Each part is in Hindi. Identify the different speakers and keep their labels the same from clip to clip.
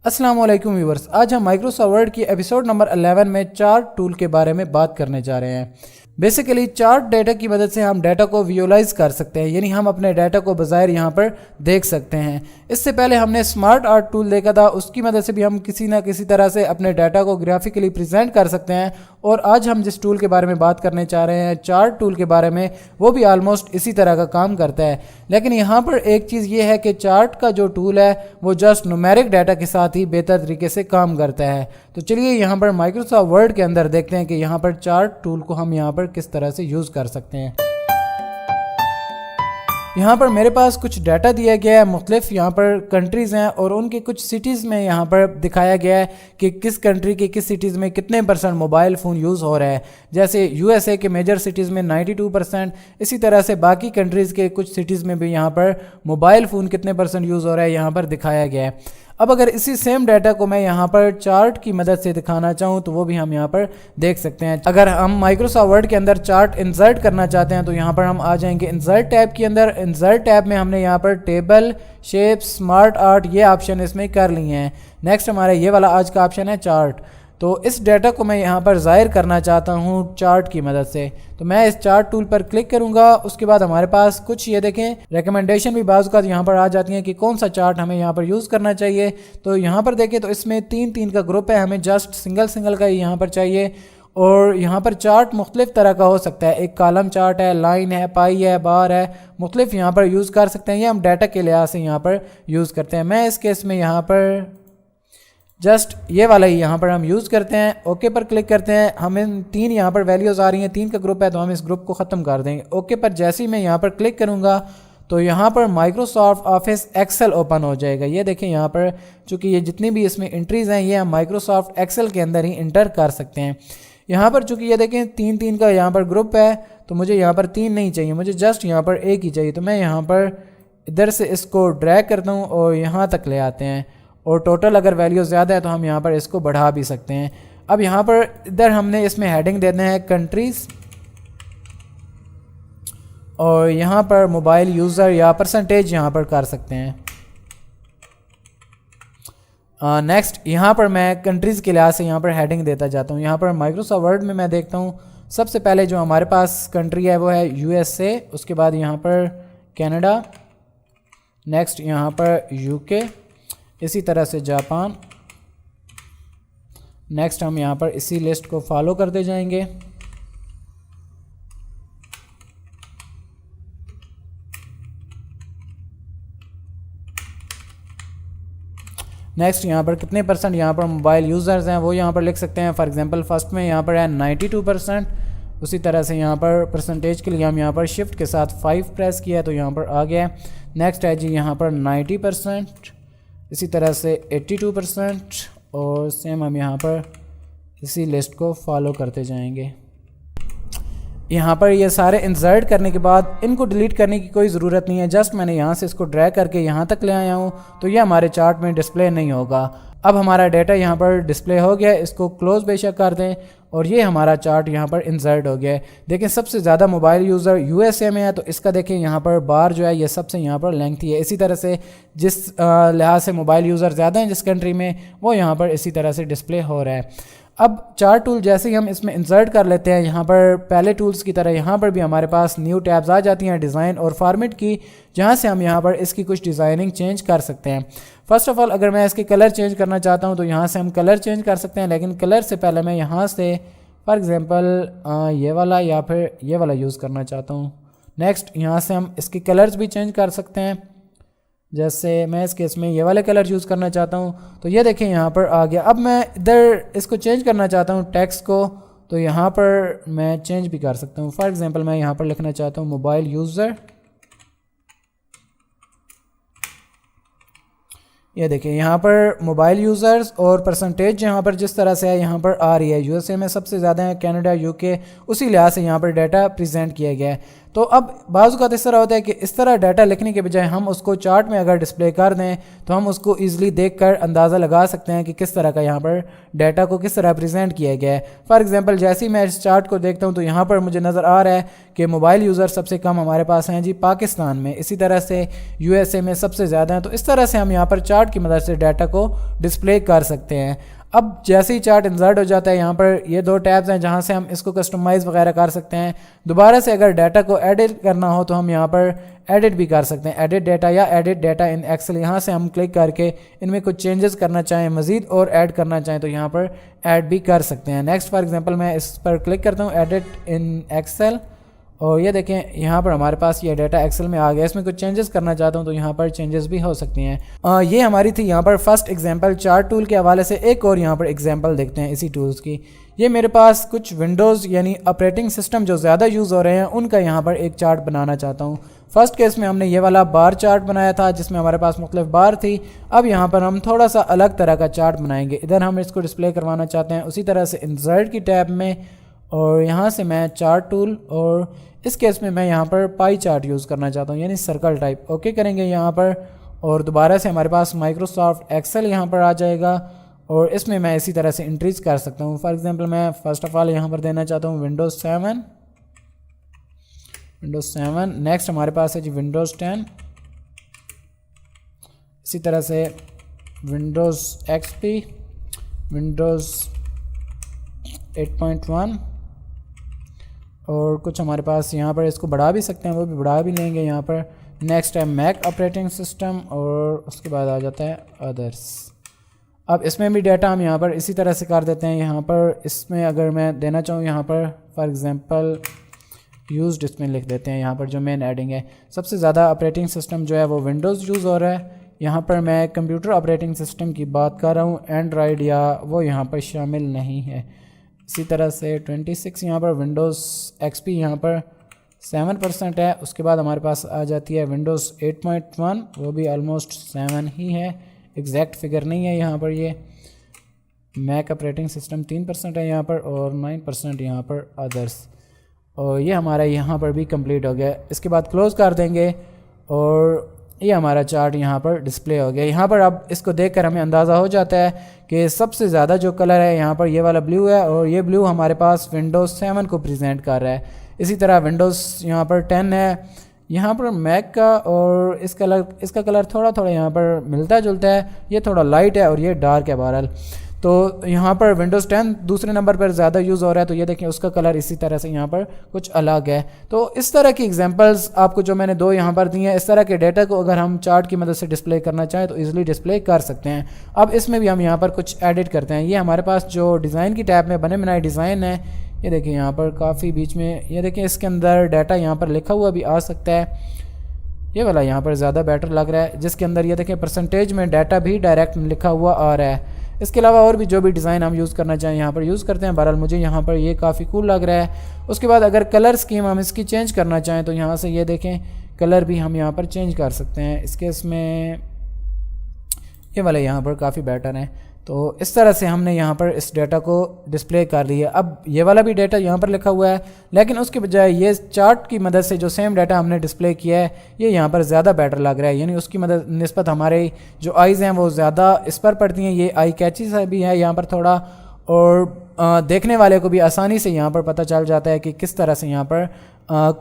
Speaker 1: अस्सलाम वालेकुम व्यूवर्स। आज हम माइक्रोसॉफ्ट वर्ड की एपिसोड नंबर 11 में चार्ट टूल के बारे में बात करने जा रहे हैं। बेसिकली चार्ट डेटा की मदद से हम डाटा को विजुअलाइज कर सकते हैं, यानी हम अपने डाटा को बाज़ाहिर यहाँ पर देख सकते हैं। इससे पहले हमने स्मार्ट आर्ट टूल देखा था, उसकी मदद से भी हम किसी ना किसी तरह से अपने डाटा को ग्राफिकली प्रेजेंट कर सकते हैं। और आज हम जिस टूल के बारे में बात करने चाह रहे हैं, चार्ट टूल के बारे में, वो भी आलमोस्ट इसी तरह का काम करता है। लेकिन यहाँ पर एक चीज़ ये है कि चार्ट का जो टूल है वो जस्ट न्यूमेरिक डाटा के साथ ही बेहतर तरीके से काम करता है। तो चलिए यहाँ पर माइक्रोसॉफ्ट वर्ड के अंदर देखते हैं कि यहाँ पर चार्ट टूल को हम यहाँ पर किस तरह से यूज़ कर सकते हैं। यहाँ पर मेरे पास कुछ डाटा दिया गया है, मुख्तलिफ यहाँ पर कंट्रीज़ हैं और उनके कुछ सिटीज़ में यहाँ पर दिखाया गया है कि किस कंट्री के किस सिटीज़ में कितने % मोबाइल फ़ोन यूज़ हो रहा है। जैसे यूएसए के मेजर सिटीज़ में 92%, इसी तरह से बाकी कंट्रीज़ के कुछ सिटीज़ में भी यहाँ पर मोबाइल फ़ोन कितने % यूज़ हो रहा है यहाँ पर दिखाया गया है। अब अगर इसी सेम डाटा को मैं यहाँ पर चार्ट की मदद से दिखाना चाहूँ तो वो भी हम यहाँ पर देख सकते हैं। अगर हम माइक्रोसॉफ्ट वर्ड के अंदर चार्ट इंसर्ट करना चाहते हैं तो यहाँ पर हम आ जाएंगे इंसर्ट टैब के अंदर। इंसर्ट टैब में हमने यहाँ पर टेबल, शेप, स्मार्ट आर्ट ये ऑप्शन इसमें कर लिए हैं। नेक्स्ट हमारा ये वाला आज का ऑप्शन है चार्ट। तो इस डाटा को मैं यहाँ पर ज़ाहिर करना चाहता हूँ चार्ट की मदद से, तो मैं इस चार्ट टूल पर क्लिक करूँगा। उसके बाद हमारे पास कुछ ये देखें रिकमेंडेशन भी बाज़ का यहाँ पर आ जाती हैं कि कौन सा चार्ट हमें यहाँ पर यूज़ करना चाहिए। तो यहाँ पर देखें तो इसमें 3 का ग्रुप है, हमें जस्ट सिंगल का ही यहाँ पर चाहिए। और यहाँ पर चार्ट मुख्तलिफ तरह का हो सकता है, एक कॉलम चार्ट है, लाइन है, पाई है, बार है, मुख्तलिफ यहाँ पर यूज़ कर सकते हैं। ये हम डाटा के लिहाज से यहाँ पर यूज़ करते हैं। मैं इस केस में यहाँ पर जस्ट ये वाला ही यहाँ पर हम यूज़ करते हैं। ओके पर क्लिक करते हैं। हमें 3 यहाँ पर वैल्यूज़ आ रही हैं, 3 का ग्रुप है तो हम इस ग्रुप को ख़त्म कर देंगे। ओके पर जैसे ही मैं यहाँ पर क्लिक करूँगा तो यहाँ पर माइक्रोसॉफ्ट ऑफिस एक्सेल ओपन हो जाएगा। ये देखें यहाँ पर चूँकि ये जितनी भी इसमें एंट्रीज़ हैं ये हम माइक्रोसॉफ्ट एक्सेल के अंदर ही इंटर कर सकते हैं। यहाँ पर चूँकि ये देखें 3 का यहाँ पर ग्रुप है तो मुझे यहाँ पर 3 नहीं चाहिए, मुझे जस्ट यहाँ पर 1 ही चाहिए। तो मैं यहाँ पर इधर से इसको ड्रैग करता हूँ और यहाँ तक ले आते हैं। और टोटल अगर वैल्यू ज़्यादा है तो हम यहाँ पर इसको बढ़ा भी सकते हैं। अब यहाँ पर इधर हमने इसमें हेडिंग देना है कंट्रीज़ और यहाँ पर मोबाइल यूज़र या % यहाँ पर कर सकते हैं। नेक्स्ट यहाँ पर मैं कंट्रीज़ के लिहाज से यहाँ पर हेडिंग देता जाता हूँ। यहाँ पर माइक्रोसॉफ्ट वर्ड में मैं देखता हूँ सबसे पहले जो हमारे पास कंट्री है वो है यूएसए, उसके बाद यहाँ पर कनाडा, नेक्स्ट यहाँ पर यूके, इसी तरह से जापान। नेक्स्ट हम यहाँ पर इसी लिस्ट को फॉलो करते जाएंगे। नेक्स्ट यहाँ पर कितने % यहाँ पर मोबाइल यूज़र्स हैं वो यहाँ पर लिख सकते हैं। फॉर एग्जांपल फर्स्ट में यहाँ पर है 92%। उसी तरह से यहाँ पर % के लिए हम यहाँ पर शिफ्ट के साथ 5 प्रेस किया है तो यहाँ पर आ गया। नेक्स्ट है जी यहाँ पर 90%, इसी तरह से 82% और सेम हम यहाँ पर इसी लिस्ट को फॉलो करते जाएंगे। यहाँ पर ये सारे इंसर्ट करने के बाद इनको डिलीट करने की कोई ज़रूरत नहीं है, जस्ट मैंने यहाँ से इसको ड्रैग करके यहाँ तक ले आया हूँ तो ये हमारे चार्ट में डिस्प्ले नहीं होगा। अब हमारा डाटा यहाँ पर डिस्प्ले हो गया, इसको क्लोज बेशक कर दें और ये हमारा चार्ट यहाँ पर इंसर्ट हो गया है। देखें सबसे ज़्यादा मोबाइल यूज़र यूएसए में है तो इसका देखें यहाँ पर बार जो है ये सबसे यहाँ पर लेंथी है। इसी तरह से जिस लिहाज से मोबाइल यूज़र ज़्यादा हैं जिस कंट्री में वो यहाँ पर इसी तरह से डिस्प्ले हो रहा है। अब चार्ट टूल जैसे ही हम इसमें इंसर्ट कर लेते हैं, यहाँ पर पहले टूल्स की तरह यहाँ पर भी हमारे पास न्यू टैब्स आ जाती हैं, डिज़ाइन और फॉर्मेट की, जहाँ से हम यहाँ पर इसकी कुछ डिज़ाइनिंग चेंज कर सकते हैं। फ़र्स्ट ऑफ़ ऑल अगर मैं इसके कलर चेंज करना चाहता हूँ तो यहाँ से हम कलर चेंज कर सकते हैं, लेकिन कलर से पहले मैं यहाँ से फॉर एग्ज़ाम्पल ये वाला या फिर ये वाला यूज़ करना चाहता हूँ। नेक्स्ट यहाँ से हम इसके कलर्स भी चेंज कर सकते हैं, जैसे मैं इस केस में ये वाले कलर यूज़ करना चाहता हूँ तो ये देखें यहाँ पर आ गया। अब मैं इधर इसको चेंज करना चाहता हूँ टेक्स्ट को, तो यहाँ पर मैं चेंज भी कर सकता हूँ। फॉर एग्जांपल मैं यहाँ पर लिखना चाहता हूँ मोबाइल यूज़र। ये देखिए यहाँ पर मोबाइल यूज़र्स और % यहाँ पर जिस तरह से है यहाँ पर आ रही है। यूएसए में सबसे ज़्यादा है, कनाडा, यूके, उसी लिहाज से यहाँ पर डाटा प्रेजेंट किया गया है। तो अब बाज़ औक़ात इस तरह होता है कि इस तरह डाटा लिखने के बजाय हम उसको चार्ट में अगर डिस्प्ले कर दें तो हम उसको ईज़िली देख कर अंदाज़ा लगा सकते हैं कि किस तरह का यहाँ पर डाटा को किस तरह प्रेजेंट किया गया है। फॉर एग्जांपल जैसे ही मैं इस चार्ट को देखता हूँ तो यहाँ पर मुझे नज़र आ रहा है कि मोबाइल यूज़र सबसे कम हमारे पास हैं जी पाकिस्तान में, इसी तरह से USA में सबसे ज़्यादा हैं। तो इस तरह से हम यहाँ पर चार्ट की मदद से डाटा को डिस्प्ले कर सकते हैं। अब जैसे ही चार्ट इंसर्ट हो जाता है, यहाँ पर ये 2 टैब्स हैं जहाँ से हम इसको कस्टमाइज़ वगैरह कर सकते हैं। दोबारा से अगर डाटा को एडिट करना हो तो हम यहाँ पर एडिट भी कर सकते हैं, एडिट डाटा या एडिट डाटा इन एक्सेल। यहाँ से हम क्लिक करके इनमें कुछ चेंजेस करना चाहें, मज़ीद और ऐड करना चाहें तो यहाँ पर ऐड भी कर सकते हैं। नेक्स्ट फॉर एग्जांपल मैं इस पर क्लिक करता हूँ एडिट इन एक्सेल, और ये देखें यहाँ पर हमारे पास ये डाटा एक्सेल में आ गया। इसमें कुछ चेंजेस करना चाहता हूँ तो यहाँ पर चेंजेस भी हो सकती हैं। ये हमारी थी यहाँ पर फर्स्ट एग्जांपल चार्ट टूल के हवाले से। एक और यहाँ पर एग्जांपल देखते हैं इसी टूल्स की। ये मेरे पास कुछ विंडोज़ यानी ऑपरेटिंग सिस्टम जो ज़्यादा यूज़ हो रहे हैं उनका यहाँ पर एक चार्ट बनाना चाहता हूँ। फर्स्ट केस में हमने ये वाला बार चार्ट बनाया था जिसमें हमारे पास मुख्तलिफ बार थी। अब यहाँ पर हम थोड़ा सा अलग तरह का चार्ट बनाएंगे। इधर हम इसको डिस्प्ले करवाना चाहते हैं, उसी तरह से इंसर्ट की टैब में, और यहाँ से मैं चार्ट टूल, और इस केस में मैं यहाँ पर पाई चार्ट यूज़ करना चाहता हूँ यानी सर्कल टाइप। ओके करेंगे यहाँ पर, और दोबारा से हमारे पास माइक्रोसॉफ्ट एक्सेल यहाँ पर आ जाएगा, और इसमें मैं इसी तरह से इंट्रीज कर सकता हूँ। फॉर एग्जांपल मैं फ़र्स्ट ऑफ़ ऑल यहाँ पर देना चाहता हूँ विंडोज़ 7। नेक्स्ट हमारे पास है जी विंडोज़ 10, इसी तरह से विंडोज़ XP, विंडोज़ 8.1, और कुछ हमारे पास यहाँ पर इसको बढ़ा भी सकते हैं, वो भी बढ़ा भी लेंगे यहाँ पर। नेक्स्ट है मैक ऑपरेटिंग सिस्टम, और उसके बाद आ जाता है अदर्स। अब इसमें भी डाटा हम यहाँ पर इसी तरह से कर देते हैं। यहाँ पर इसमें अगर मैं देना चाहूँ यहाँ पर फॉर एग्जांपल यूज्ड, इसमें लिख देते हैं यहाँ पर जो मेन एडिंग है। सबसे ज़्यादा ऑपरेटिंग सिस्टम जो है वो विंडोज़ यूज़ हो रहा है। यहाँ पर मैं कंप्यूटर ऑपरेटिंग सिस्टम की बात कर रहा हूँ, एंड्रॉयड या वो यहाँ पर शामिल नहीं है। इसी तरह से 26 यहाँ पर विंडोज़ XP यहाँ पर 7% है। उसके बाद हमारे पास आ जाती है विंडोज़ 8.1, वो भी ऑलमोस्ट 7 ही है, एग्जैक्ट फिगर नहीं है यहाँ पर। ये मैक ऑपरेटिंग सिस्टम 3% है यहाँ पर, और 9% यहाँ पर अदर्स। और ये हमारा यहाँ पर भी कंप्लीट हो गया। इसके बाद क्लोज़ कर देंगे, और ये हमारा चार्ट यहाँ पर डिस्प्ले हो गया। यहाँ पर अब इसको देखकर हमें अंदाज़ा हो जाता है कि सबसे ज़्यादा जो कलर है यहाँ पर ये वाला ब्लू है, और ये ब्लू हमारे पास विंडोज़ 7 को प्रेजेंट कर रहा है। इसी तरह विंडोज़ यहाँ पर 10 है, यहाँ पर मैक का, और इसका कलर थोड़ा थोड़ा यहाँ पर मिलता जुलता है। ये थोड़ा लाइट है और ये डार्क है बहरहाल। तो यहाँ पर विंडोज़ 10 दूसरे नंबर पर ज़्यादा यूज़ हो रहा है, तो ये देखें उसका कलर इसी तरह से यहाँ पर कुछ अलग है। तो इस तरह की एग्जांपल्स आपको जो मैंने 2 यहाँ पर दी हैं, इस तरह के डाटा को अगर हम चार्ट की मदद से डिस्प्ले करना चाहें तो ईज़िली डिस्प्ले कर सकते हैं। अब इसमें भी हम यहाँ पर कुछ एडिट करते हैं। ये हमारे पास जो डिज़ाइन की टैब में बने बनाए डिज़ाइन है, ये देखिए यहाँ पर काफ़ी बीच में, ये देखें इसके अंदर डाटा यहाँ पर लिखा हुआ भी आ सकता है। ये वाला यहाँ पर ज़्यादा बेटर लग रहा है, जिसके अंदर ये देखें परसेंटेज में डाटा भी डायरेक्ट लिखा हुआ आ रहा है। इसके अलावा और भी जो भी डिज़ाइन हम यूज़ करना चाहें यहाँ पर यूज़ करते हैं। बहरहाल मुझे यहाँ पर ये काफ़ी कूल लग रहा है। उसके बाद अगर कलर स्कीम हम इसकी चेंज करना चाहें तो यहाँ से ये देखें कलर भी हम यहाँ पर चेंज कर सकते हैं। इसके इसमें ये वाले यहाँ पर काफ़ी बेटर हैं। तो इस तरह से हमने यहाँ पर इस डाटा को डिस्प्ले कर लिया। अब ये वाला भी डाटा यहाँ पर लिखा हुआ है, लेकिन उसके बजाय ये चार्ट की मदद से जो सेम डाटा हमने डिस्प्ले किया है ये यहाँ पर ज़्यादा बेटर लग रहा है। यानी उसकी मदद निस्बत हमारे जो आइज़ हैं वो ज़्यादा इस पर पड़ती हैं। ये आई कैची सा भी है यहाँ पर थोड़ा, और देखने वाले को भी आसानी से यहाँ पर पता चल जाता है कि किस तरह से यहाँ पर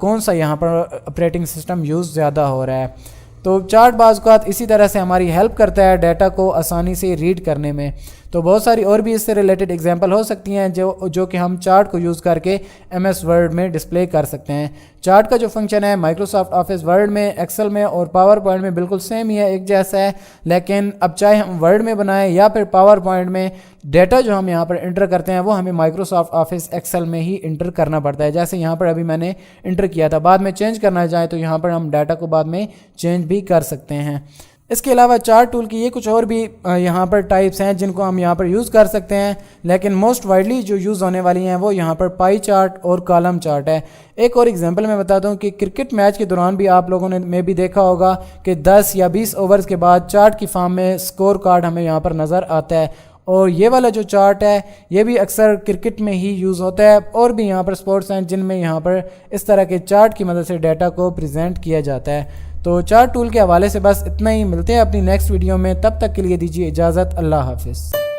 Speaker 1: कौन सा यहाँ पर ऑपरेटिंग सिस्टम यूज़ ज़्यादा हो रहा है। तो चार्ट बाज़ औक़ात इसी तरह से हमारी हेल्प करता है डाटा को आसानी से रीड करने में। तो बहुत सारी और भी इससे रिलेटेड एग्जांपल हो सकती हैं जो कि हम चार्ट को यूज़ करके MS वर्ड में डिस्प्ले कर सकते हैं। चार्ट का जो फंक्शन है माइक्रोसॉफ्ट ऑफिस वर्ड में, एक्सेल में और पावर पॉइंट में बिल्कुल सेम ही है, एक जैसा है। लेकिन अब चाहे हम वर्ड में बनाएं या फिर पावर पॉइंट में, डाटा जो हम यहाँ पर इंटर करते हैं वो हमें माइक्रोसॉफ्ट ऑफिस एक्सेल में ही इंटर करना पड़ता है। जैसे यहाँ पर अभी मैंने इंटर किया था, बाद में चेंज करना चाहें तो यहाँ पर हम डाटा को बाद में चेंज भी कर सकते हैं। इसके अलावा चार्ट टूल की ये कुछ और भी यहाँ पर टाइप्स हैं जिनको हम यहाँ पर यूज़ कर सकते हैं, लेकिन मोस्ट वाइडली जो यूज़ होने वाली हैं वो यहाँ पर पाई चार्ट और कॉलम चार्ट है। एक और एग्जांपल मैं बताता हूँ कि क्रिकेट मैच के दौरान भी आप लोगों ने में भी देखा होगा कि 10 या 20 ओवर्स के बाद चार्ट की फॉर्म में स्कोर कार्ड हमें यहाँ पर नज़र आता है, और ये वाला जो चार्ट है ये भी अक्सर क्रिकेट में ही यूज़ होता है, और भी यहाँ पर स्पोर्ट्स हैं जिनमें यहाँ पर इस तरह के चार्ट की मदद से डाटा को प्रेजेंट किया जाता है। तो चार्ट टूल के हवाले से बस इतना ही, मिलते हैं अपनी नेक्स्ट वीडियो में, तब तक के लिए दीजिए इजाज़त, अल्लाह हाफिज़।